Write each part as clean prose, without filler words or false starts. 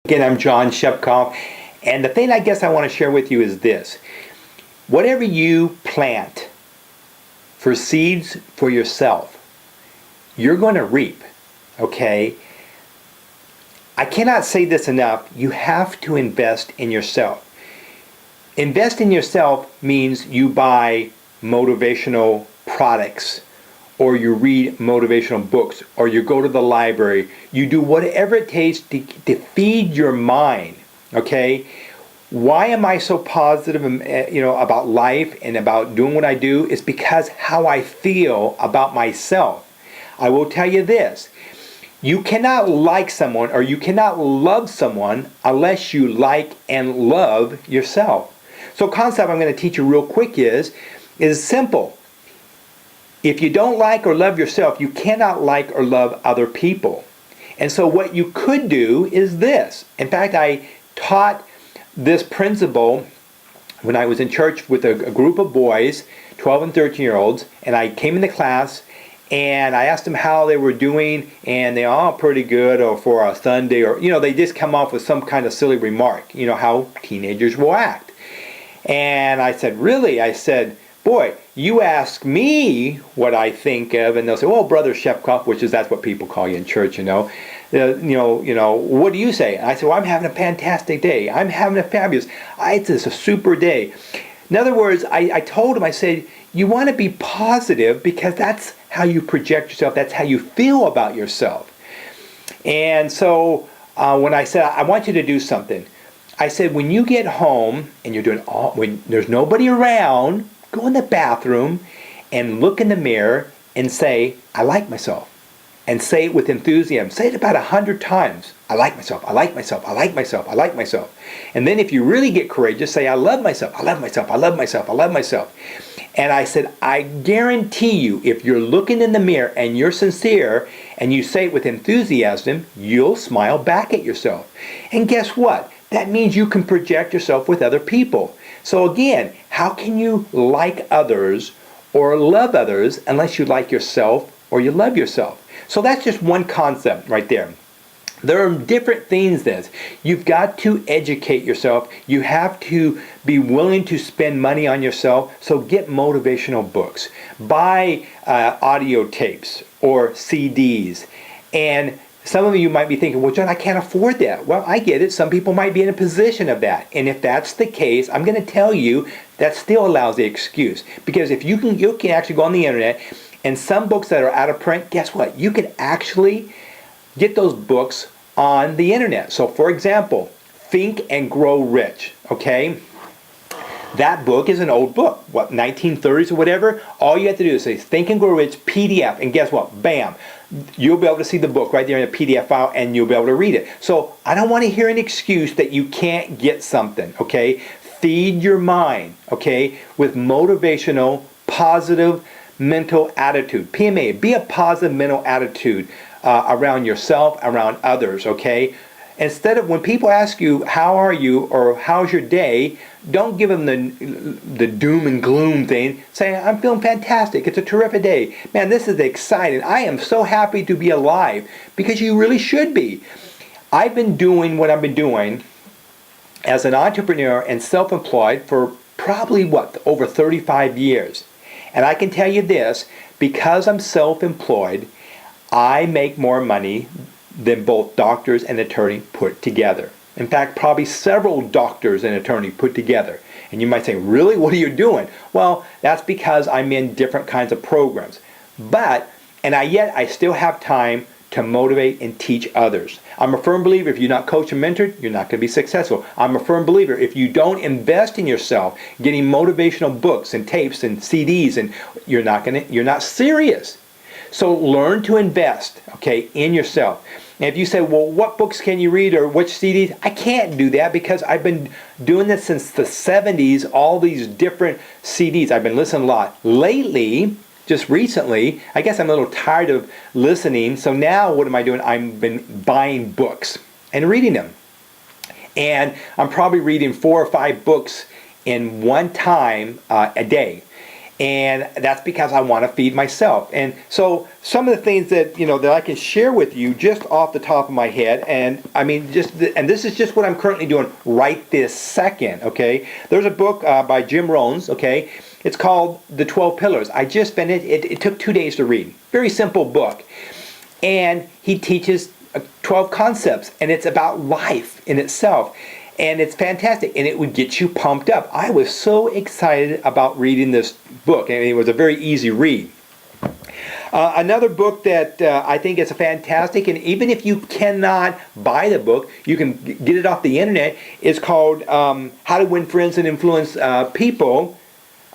Again, I'm John Shepkoff, and the thing I guess I want to share with you is this. Whatever you plant for seeds for yourself, you're going to reap, okay? I cannot say this enough. You have to invest in yourself. Invest in yourself means you buy motivational products, or you read motivational books, or you go to the library. You do whatever it takes to feed your mind, okay? Why am I so positive about life and about doing what I do? It's because how I feel about myself. I will tell you this. You cannot like someone or you cannot love someone unless you like and love yourself. So concept I'm going to teach you real quick is simple. If you don't like or love yourself, you cannot like or love other people. And so what you could do is this. In fact, I taught this principle when I was in church with a group of boys, 12 and 13-year-olds, and I came into class and I asked them how they were doing, and they all pretty good or for a Sunday, or they just come off with some kind of silly remark, how teenagers will act. And I said, really? I said, boy, you ask me what I think of, and they'll say, "Oh, Brother Shepkoff," that's what people call you in church, what do you say? And I said, "Well, I'm having a fantastic day. I'm having a fabulous. It's a super day." In other words, I told him, I said, you want to be positive because that's how you project yourself. That's how you feel about yourself. And so when I said, I want you to do something, I said, when you get home and you're doing when there's nobody around, go in the bathroom and look in the mirror and say, "I like myself." And say it with enthusiasm. Say it about 100 times. "I like myself, I like myself, I like myself, I like myself." And then if you really get courageous, say, "I love myself, I love myself, I love myself, I love myself." And I said, I guarantee you, if you're looking in the mirror and you're sincere and you say it with enthusiasm, you'll smile back at yourself. And guess what? That means you can project yourself with other people. So again, how can you like others or love others unless you like yourself or you love yourself? So that's just one concept right there. There are different things then. You've got to educate yourself. You have to be willing to spend money on yourself. So get motivational books. Buy audio tapes or CDs. And some of you might be thinking, "Well, John, I can't afford that." Well, I get it. Some people might be in a position of that. And if that's the case, I'm going to tell you that still allows the excuse. Because if you can actually go on the internet, and some books that are out of print, guess what? You can actually get those books on the internet. So for example, Think and Grow Rich, okay? That book is an old book, 1930s or whatever. All you have to do is say Think and Grow Rich PDF, and guess what? Bam! You'll be able to see the book right there in a PDF file, and you'll be able to read it. So I don't want to hear an excuse that you can't get something, okay? Feed your mind, okay, with motivational, positive mental attitude. PMA, be a positive mental attitude around yourself, around others, okay? Instead of when people ask you, "How are you?" or "How's your day?" don't give them the doom and gloom thing. Say, "I'm feeling fantastic. It's a terrific day. Man, this is exciting. I am so happy to be alive," because you really should be. I've been doing what I've been doing as an entrepreneur and self-employed for probably, over 35 years. And I can tell you this, because I'm self-employed, I make more money than both doctors and attorney put together. In fact, probably several doctors and attorneys put together. And you might say, "Really? What are you doing?" Well, that's because I'm in different kinds of programs. Yet I still have time to motivate and teach others. I'm a firm believer if you're not coached and mentored, you're not going to be successful. I'm a firm believer if you don't invest in yourself, getting motivational books and tapes and CDs, and you're not serious. So learn to invest, okay, in yourself. And if you say, "Well, what books can you read or which CDs?" I can't do that because I've been doing this since the 70s, all these different CDs. I've been listening a lot. Lately, just recently, I guess I'm a little tired of listening, so now what am I doing? I've been buying books and reading them. And I'm probably reading 4 or 5 books in one time a day. And that's because I want to feed myself. And so some of the things that that I can share with you just off the top of my head, and I mean and this is just what I'm currently doing right this second. Okay, there's a book by Jim Rohn's. Okay, it's called The 12 Pillars. I just finished it. It took 2 days to read. Very simple book, and he teaches 12 concepts, and it's about life in itself. And it's fantastic, and it would get you pumped up. I was so excited about reading this book, and it was a very easy read. Another book that I think is fantastic, and even if you cannot buy the book, you can get it off the internet, is called How to Win Friends and Influence People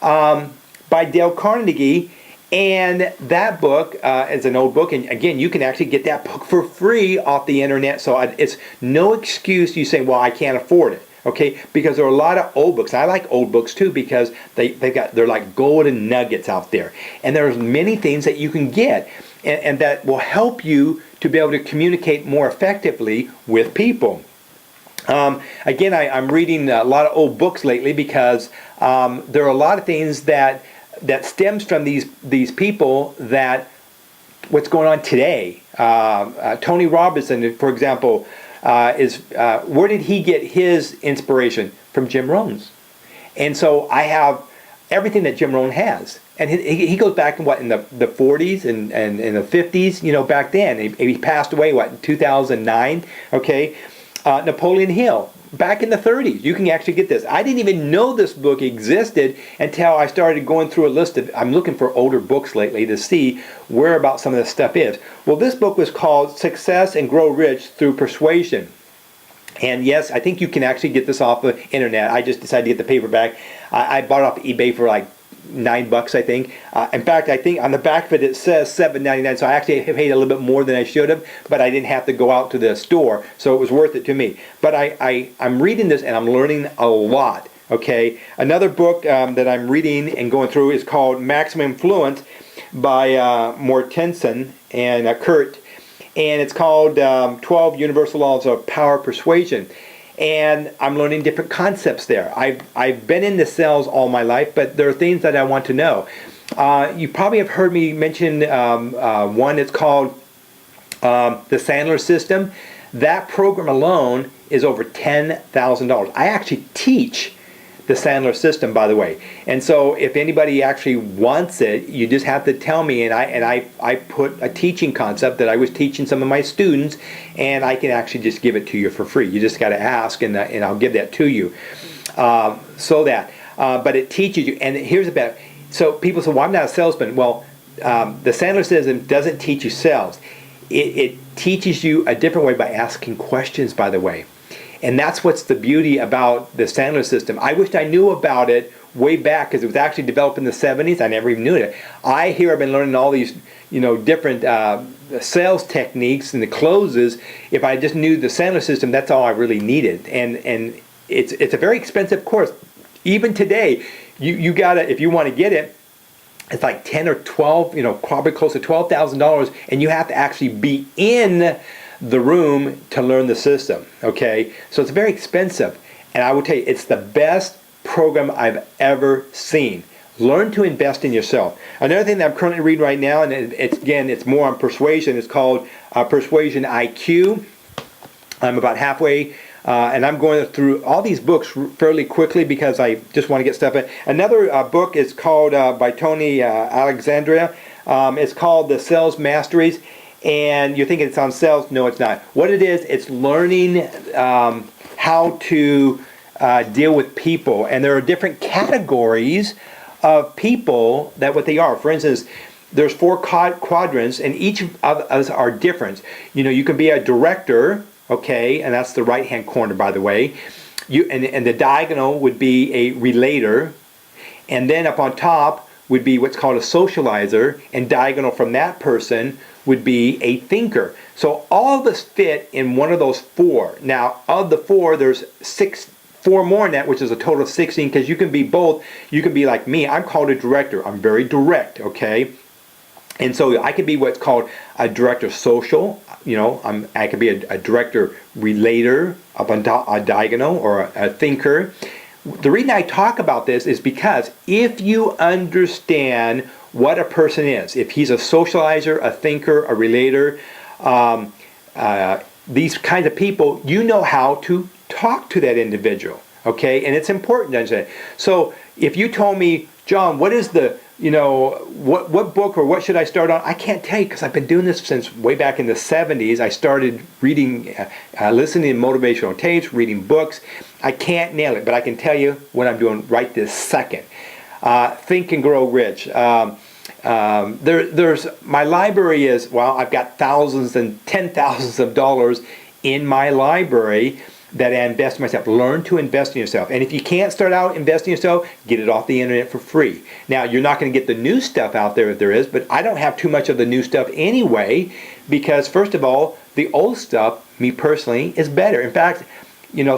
by Dale Carnegie. And that book is an old book, and again, you can actually get that book for free off the internet. So it's no excuse you say, well, I can't afford it, okay? Because there are a lot of old books. I like old books too, because they're like golden nuggets out there. And there's many things that you can get and that will help you to be able to communicate more effectively with people. Again, I'm reading a lot of old books lately, because there are a lot of things that stems from these people that what's going on today. Tony Robinson, for example, is where did he get his inspiration? From Jim Rohn's. And so I have everything that Jim Rohn has, and he goes back in the 40s and in the 50s, back then. He passed away in 2009. Okay, Napoleon Hill. Back in the 30s, you can actually get this. I didn't even know this book existed until I started going through a list of, I'm looking for older books lately to see where about some of this stuff is. Well, this book was called Success and Grow Rich Through Persuasion. And yes, I think you can actually get this off the internet. I just decided to get the paperback. I bought it off eBay for like $9, I think. In fact, I think on the back of it, it says $7.99, so I actually paid a little bit more than I should have, but I didn't have to go out to the store, so it was worth it to me. But I'm reading this, and I'm learning a lot, okay? Another book that I'm reading and going through is called Maximum Influence by Mortensen and Kurt, and it's called 12 Universal Laws of Power Persuasion. And I'm learning different concepts there. I've been in the sales all my life, but there are things that I want to know. You probably have heard me mention one. It's called the Sandler System. That program alone is over $10,000. I actually teach the Sandler System, by the way. And so if anybody actually wants it, you just have to tell me, and I put a teaching concept that I was teaching some of my students, and I can actually just give it to you for free. You just got to ask, and I'll give that to you. But it teaches you, and here's the best. So people say, well, I'm not a salesman. Well, the Sandler System doesn't teach you sales. It teaches you a different way by asking questions, by the way. And that's what's the beauty about the Sandler System. I wished I knew about it way back, because it was actually developed in the 70s. I never even knew it. I've been learning all these, different sales techniques and the closes. If I just knew the Sandler System, that's all I really needed. And it's a very expensive course. Even today, you gotta, if you want to get it, it's like 10 or 12, probably close to $12,000, and you have to actually be in the room to learn the system, okay? So it's very expensive, and I will tell you, it's the best program I've ever seen. Learn to invest in yourself. Another thing that I'm currently reading right now, and it's more on persuasion, it's called Persuasion IQ. I'm about halfway, and I'm going through all these books fairly quickly because I just want to get stuff in. Another book is called, by Tony Alexandria. It's called The Sales Masteries. And you're thinking it's on sales. No, it's not. What it is, it's learning how to deal with people. And there are different categories of people that what they are. For instance, there's 4 quadrants, and each of us are different. You can be a director, okay, and that's the right-hand corner, by the way. And the diagonal would be a relator. And then up on top would be what's called a socializer, and diagonal from that person would be a thinker. So all of us fit in one of those 4. Now, of the 4, there's 4 more in that, which is a total of 16, because you can be both. You can be like me. I'm called a director. I'm very direct, okay? And so I could be what's called a director social. I could be a director relator up on a diagonal, or a thinker. the reason I talk about this is because if you understand what a person is, if he's a socializer, a thinker, a relator, these kinds of people, you know how to talk to that individual, okay? And it's important to understand. So if you told me, John, what is the, what book or what should I start on? I can't tell you because I've been doing this since way back in the 70s. I started reading, listening to motivational tapes, reading books. I can't nail it, but I can tell you what I'm doing right this second. Think and Grow Rich. There's my library is, well, I've got thousands and 10,000s of dollars in my library that I invest in myself. Learn to invest in yourself. And if you can't start out investing in yourself, get it off the internet for free. Now, you're not going to get the new stuff out there if there is, but I don't have too much of the new stuff anyway, because first of all, the old stuff, me personally, is better. In fact,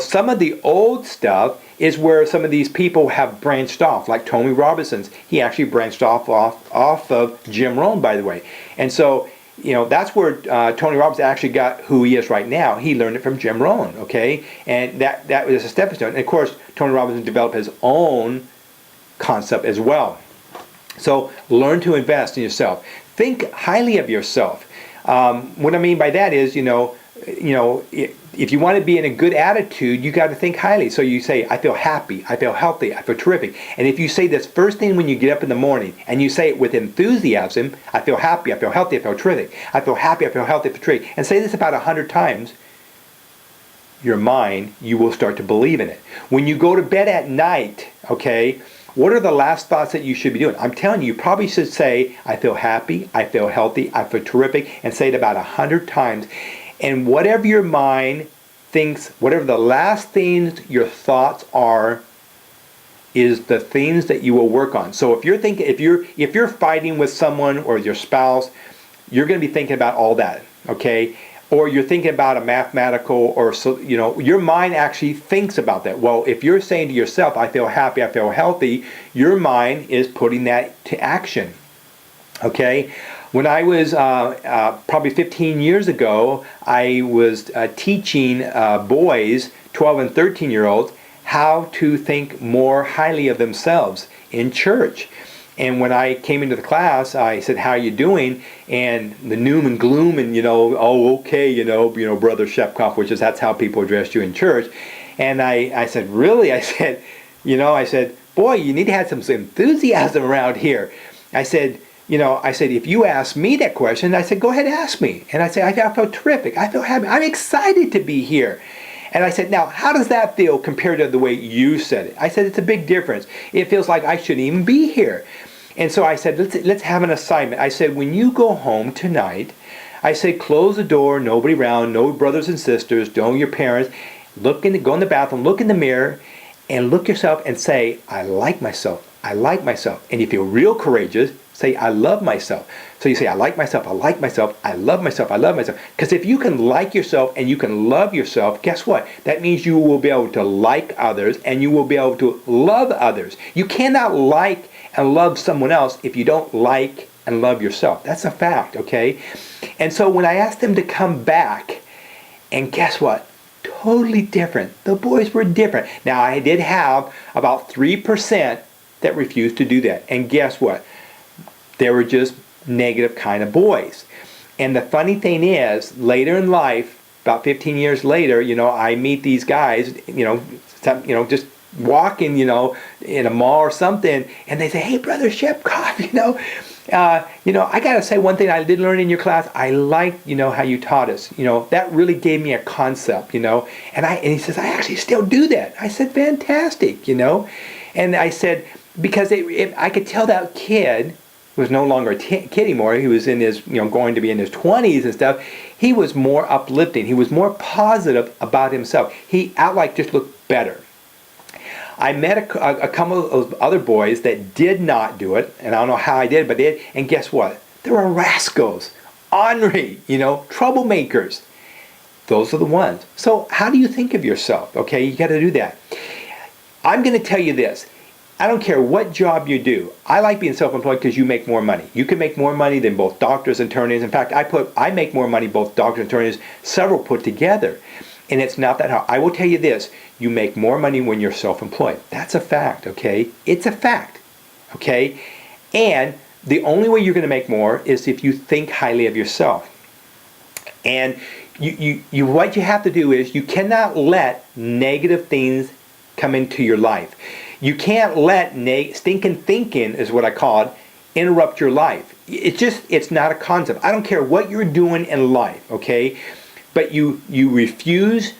some of the old stuff is where some of these people have branched off, like Tony Robinson's. He actually branched off of Jim Rohn, by the way. And so, that's where Tony Robbins actually got who he is right now. He learned it from Jim Rohn, okay? And that was a stepping stone. And of course, Tony Robbins developed his own concept as well. So learn to invest in yourself. Think highly of yourself. What I mean by that is, if you want to be in a good attitude, you got to think highly. So you say, I feel happy, I feel healthy, I feel terrific. And if you say this first thing when you get up in the morning, and you say it with enthusiasm, I feel happy, I feel healthy, I feel terrific, I feel happy, I feel healthy, I feel terrific, and say this about 100 times, your mind, you will start to believe in it. When you go to bed at night, okay, what are the last thoughts that you should be doing? I'm telling you, you probably should say, I feel happy, I feel healthy, I feel terrific, and say it about 100 times. And whatever your mind thinks, whatever the last things your thoughts are, is the things that you will work on. So if you're fighting with someone or your spouse, you're going to be thinking about all that, okay? Or you're thinking about a mathematical, or your mind actually thinks about that. Well, if you're saying to yourself, I feel happy, I feel healthy, your mind is putting that to action, okay? When I was probably 15 years ago, I was teaching boys, 12 and 13-year-olds, how to think more highly of themselves in church. And when I came into the class, I said, how are you doing? And the doom and gloom and, oh, okay, Brother Shepkoff, that's how people address you in church. And I said, really? I said, boy, you need to have some enthusiasm around here. I said, if you ask me that question, I said, go ahead, ask me. And I said, I feel terrific. I feel happy. I'm excited to be here. And I said, now, how does that feel compared to the way you said it? I said, it's a big difference. It feels like I shouldn't even be here. And so I said, let's have an assignment. I said, when you go home tonight, I said, close the door, nobody around, no brothers and sisters, don't your parents. Go in the bathroom, look in the mirror, and look yourself and say, I like myself. I like myself. And if you're real courageous, say, I love myself. So you say, I like myself, I like myself, I love myself, I love myself. Because if you can like yourself and you can love yourself, guess what? That means you will be able to like others and you will be able to love others. You cannot like and love someone else if you don't like and love yourself. That's a fact, okay? And so when I asked them to come back, and guess what? Totally different. The boys were different. Now, I did have about 3% that refused to do that. And guess what? They were just negative kind of boys. And the funny thing is, later in life, about 15 years later, I meet these guys, just walking, in a mall or something, and they say, hey, Brother Shepkoff, I got to say one thing I did learn in your class. I liked, how you taught us. That really gave me a concept, And he says, I actually still do that. I said, fantastic, And I said, because I could tell that kid was no longer a kid anymore. He was in his, going to be in his 20s and stuff. He was more uplifting. He was more positive about himself. He outright just looked better. I met a couple of other boys that did not do it, and I don't know how I did, but they did. And guess what? They were rascals, ornery, troublemakers. Those are the ones. So how do you think of yourself? Okay, you got to do that. I'm going to tell you this. I don't care what job you do. I like being self-employed because you make more money. You can make more money than both doctors and attorneys. In fact, I make more money both doctors and attorneys, several put together. And it's not that hard. I will tell you this, you make more money when you're self-employed. That's a fact, okay? It's a fact, okay? And the only way you're going to make more is if you think highly of yourself. And what you have to do is you cannot let negative things come into your life. You can't let stinking thinking, is what I call it, interrupt your life. It's not a concept. I don't care what you're doing in life, okay? But you refuse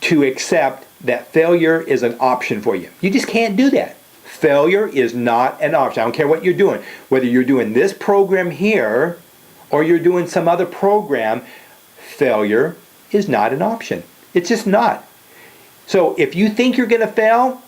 to accept that failure is an option for you. You just can't do that. Failure is not an option. I don't care what you're doing. Whether you're doing this program here or you're doing some other program, failure is not an option. It's just not. So if you think you're going to fail,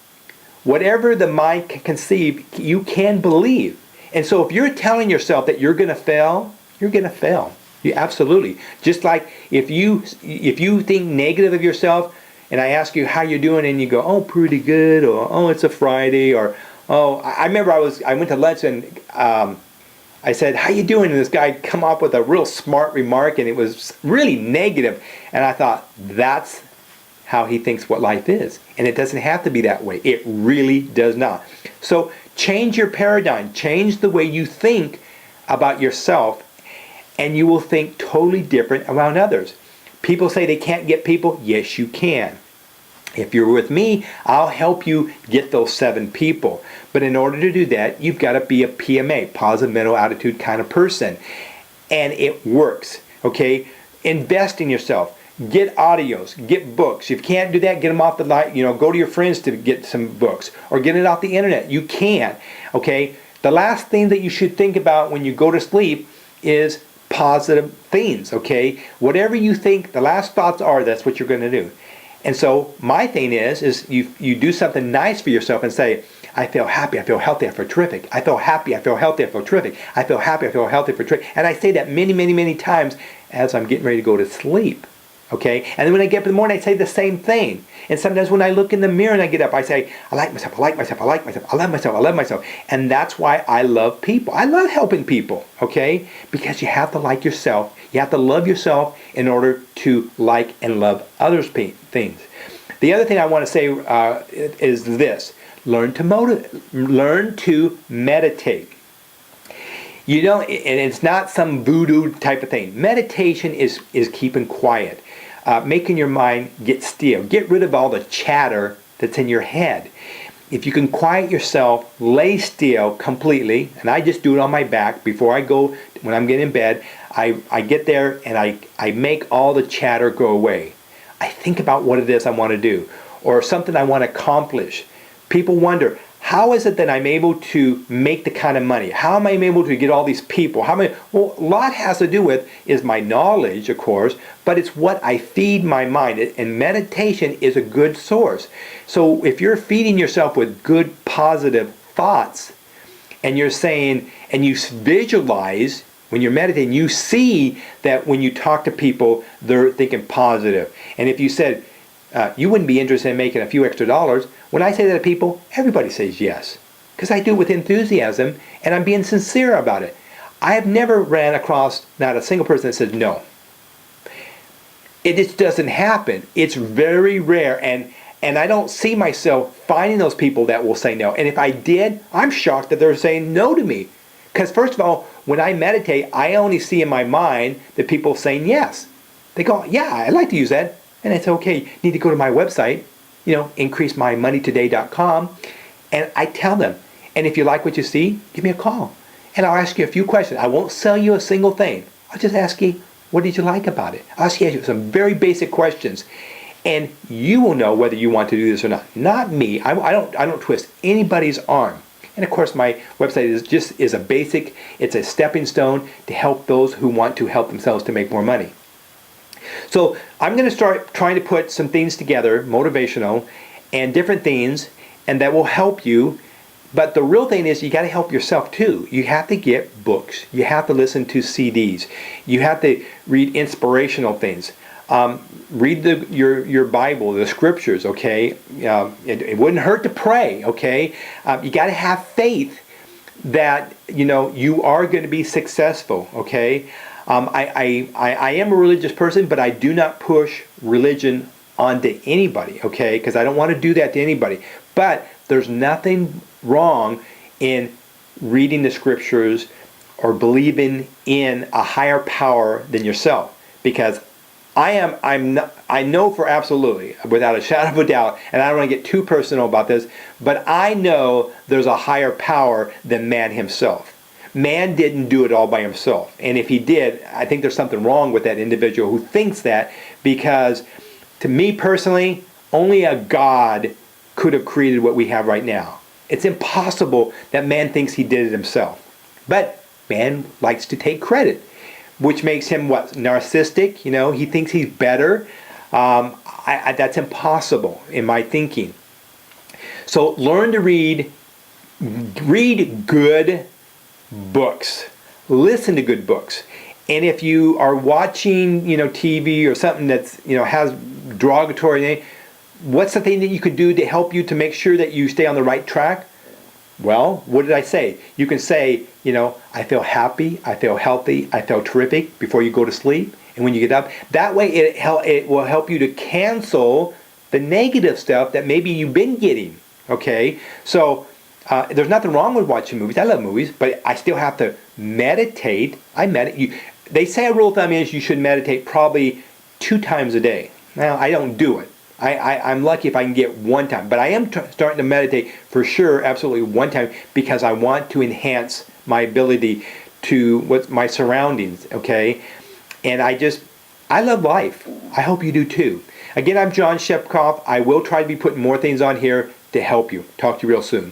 whatever the mind can conceive, you can believe. And so if you're telling yourself that you're going to fail, you're going to fail. You absolutely. Just like if you think negative of yourself, and I ask you how you're doing, and you go, oh, pretty good, or oh, it's a Friday, or oh, I remember I went to lunch and I said, how you doing? And this guy come up with a real smart remark, and it was really negative. And I thought, that's how he thinks what life is. And it doesn't have to be that way. It really does not. So change your paradigm. Change the way you think about yourself, and you will think totally different around others. People say they can't get people. Yes, you can. If you're with me, I'll help you get those 7 people. But in order to do that, you've got to be a PMA, positive mental attitude kind of person. And it works, okay? Invest in yourself. Get audios, get books. If you can't do that, get them off the line. Go to your friends to get some books, or get it off the internet. You can, okay? The last thing that you should think about when you go to sleep is positive things, okay? Whatever you think the last thoughts are, that's what you're going to do. And so my thing is you do something nice for yourself and say, I feel happy, I feel healthy, I feel terrific. I feel happy, I feel healthy, I feel terrific. I feel happy, I feel healthy, I feel terrific. And I say that many, many, many times as I'm getting ready to go to sleep. Okay? And then when I get up in the morning, I say the same thing. And sometimes when I look in the mirror and I get up, I say, I like myself, I like myself, I like myself, I love myself, I love myself. And that's why I love people. I love helping people, okay? Because you have to like yourself. You have to love yourself in order to like and love others' things. The other thing I want to say is this. Learn to meditate. And it's not some voodoo type of thing. Meditation is keeping quiet. Making your mind get still. Get rid of all the chatter that's in your head. If you can quiet yourself, lay still completely, and I just do it on my back before I go, when I'm getting in bed, I get there and I make all the chatter go away. I think about what it is I want to do, or something I want to accomplish. People wonder, how is it that I'm able to make the kind of money? How am I able to get all these people? Well, a lot has to do with is my knowledge, of course, but it's what I feed my mind. And meditation is a good source. So if you're feeding yourself with good, positive thoughts, and you're saying, and you visualize, when you're meditating, you see that when you talk to people, they're thinking positive. And if you said, you wouldn't be interested in making a few extra dollars, when I say that to people, everybody says yes. Because I do it with enthusiasm, and I'm being sincere about it. I have never ran across not a single person that says no. It just doesn't happen. It's very rare, and I don't see myself finding those people that will say no. And if I did, I'm shocked that they're saying no to me. Because first of all, when I meditate, I only see in my mind the people saying yes. They go, yeah, I'd like to use that. And it's okay, you need to go to my website, increasemymoneytoday.com, and I tell them, and if you like what you see, give me a call. And I'll ask you a few questions. I won't sell you a single thing. I'll just ask you, what did you like about it? I'll ask you some very basic questions. And you will know whether you want to do this or not. Not me. I don't twist anybody's arm. And of course, my website is a basic, it's a stepping stone to help those who want to help themselves to make more money. So I'm going to start trying to put some things together, motivational, and different things, and that will help you. But the real thing is you got to help yourself too. You have to get books. You have to listen to CDs. You have to read inspirational things. Read your Bible, the scriptures, okay? It wouldn't hurt to pray, okay? You got to have faith that, you are going to be successful, okay? I am a religious person, but I do not push religion onto anybody, okay? Because I don't want to do that to anybody. But there's nothing wrong in reading the scriptures or believing in a higher power than yourself. Because I know for absolutely, without a shadow of a doubt, and I don't want to get too personal about this, but I know there's a higher power than man himself. Man didn't do it all by himself. And if he did, I think there's something wrong with that individual who thinks that, because to me personally, only a God could have created what we have right now. It's impossible that man thinks he did it himself. But man likes to take credit, which makes him what? Narcissistic? He thinks he's better. That's impossible in my thinking. So learn to read good books. Listen to good books. And if you are watching, TV or something that's, has derogatory, what's the thing that you could do to help you to make sure that you stay on the right track? Well, what did I say? You can say, I feel happy, I feel healthy, I feel terrific before you go to sleep. And when you get up, that way it will help you to cancel the negative stuff that maybe you've been getting. Okay? So there's nothing wrong with watching movies. I love movies, but I still have to meditate. They say a rule of thumb is you should meditate probably 2 times a day. Now, I don't do it. I'm lucky if I can get 1 time, but I am starting to meditate for sure, absolutely 1 time, because I want to enhance my ability to my surroundings, okay? And I love life. I hope you do too. Again, I'm John Shepkoff. I will try to be putting more things on here to help you. Talk to you real soon.